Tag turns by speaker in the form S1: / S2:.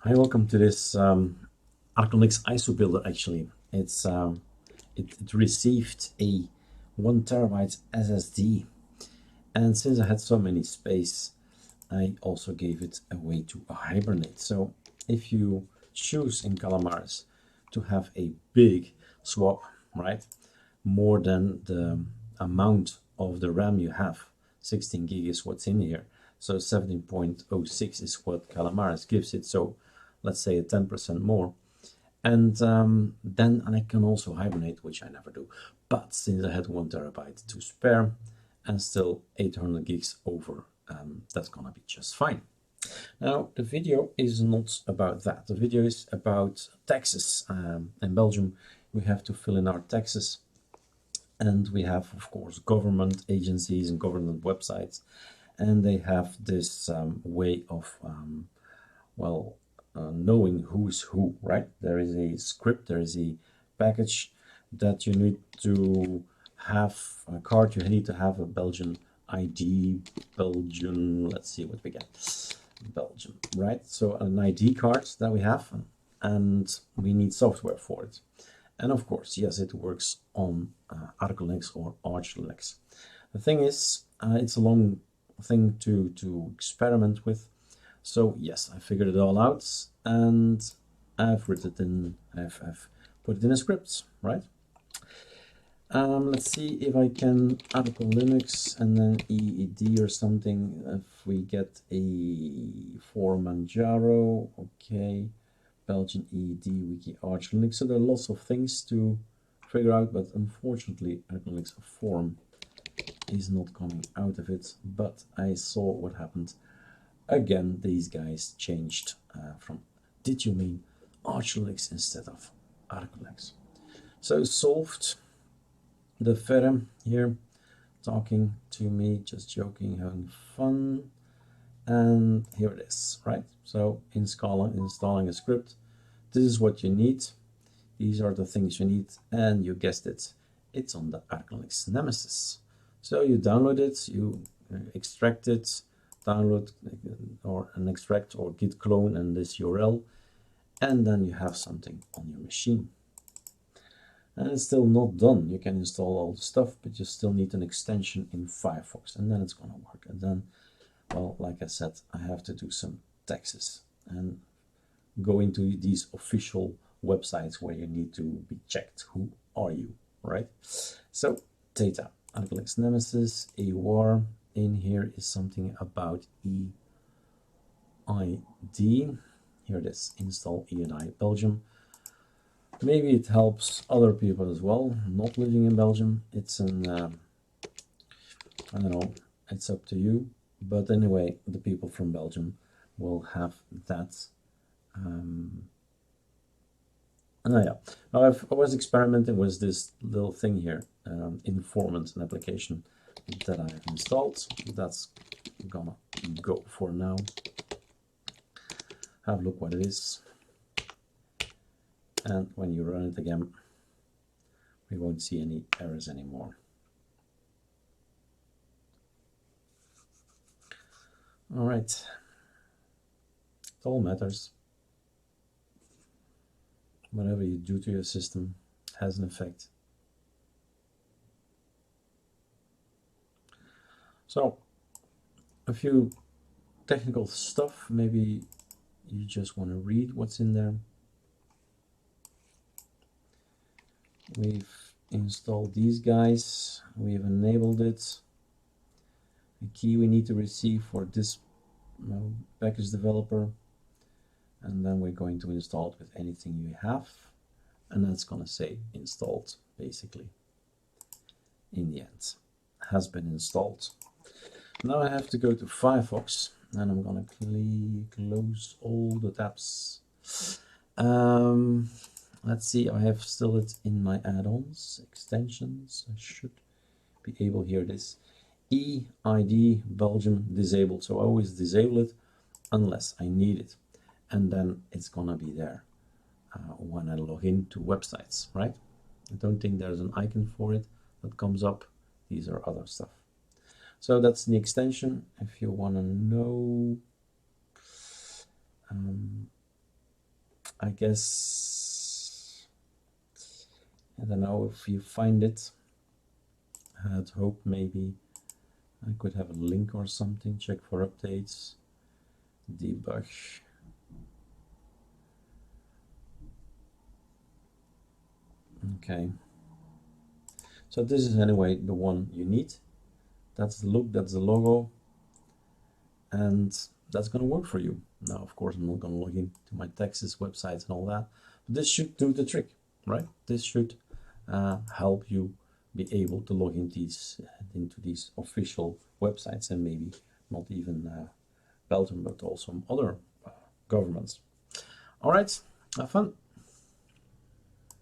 S1: Hi, welcome to this ArcoLinux ISO builder. Actually, it received a 1 terabyte SSD, and since I had so many space, I also gave it away to hibernate. So if you choose in Calamares to have a big swap, right, more than the amount of the RAM you have, 16 gig is what's in here. So 17.06 is what Calamares gives it. So let's say a 10% more. And then I can also hibernate, which I never do. But since I had 1 terabyte to spare and still 800 gigs over, that's gonna be just fine. Now, the video is not about that. The video is about taxes. In Belgium, we have to fill in our taxes. And we have, of course, government agencies and government websites. And they have this way of, knowing who's who, right? There is a script, there is a package that you need to have a card. You need to have a Belgian ID, Belgian, let's see what we get. Belgium, right? So an ID card that we have, and we need software for it. And of course, yes, it works on ArcoLinux or ArcoLinux. The thing is, it's a long thing to experiment with. So yes, I figured it all out, and I've written it in, I've put it in a script, right? Let's see if I can ArcoLinux and then eID or something. If we get a for Manjaro, okay. Belgian eID, wiki ArcoLinux. So there are lots of things to figure out, but unfortunately ArcoLinux form is not coming out of it. But I saw what happened. Again, these guys changed from, did you mean ArcoLinux instead of ArcoLinux? So solved. The Ferre here talking to me, just joking, having fun. And here it is, right? So installing a script. This is what you need. These are the things you need. And you guessed it, it's on the ArcoLinux Nemesis. So you download it, you extract it, download or an extract or git clone and this URL. And then you have something on your machine. And it's still not done. You can install all the stuff, but you still need an extension in Firefox, and then it's going to work. And then, well, like I said, I have to do some taxes and go into these official websites where you need to be checked. Who are you, right? So, data, ArcoLinux Nemesis, AWAR. In here is something about eID. Here it is, install eID Belgium. Maybe it helps other people as well, not living in Belgium. It's an, I don't know, it's up to you. But anyway, the people from Belgium will have that. Yeah. Now I was experimenting with this little thing here, Informant, an application that I've installed. That's gonna go for now. Have a look what it is. And when you run it again, we won't see any errors anymore. All right, it all matters. Whatever you do to your system has an effect. So, a few technical stuff. Maybe you just want to read what's in there. We've installed these guys, we've enabled it. The key we need to receive for this package developer, and then we're going to install it with anything you have, and that's going to say installed basically. In the end, has been installed. Now I have to go to Firefox, and I'm going to close all the tabs. Let's see, I have still it in my add-ons, extensions. I should be able, here it is, eID Belgium disabled. So I always disable it unless I need it. And then it's gonna be there when I log into websites, right? I don't think there's an icon for it that comes up. These are other stuff. So that's the extension. If you wanna know, I guess, I don't know if you find it. I had hoped maybe I could have a link or something. Check for updates, debug. Okay, so this is anyway the one you need. That's the look, that's the logo, and that's gonna work for you. Now, of course, I'm not gonna log into my taxes websites and all that, but this should do the trick, right? This should help you be able to log into these official websites, and maybe not even Belgium, but also other governments. All right, have fun.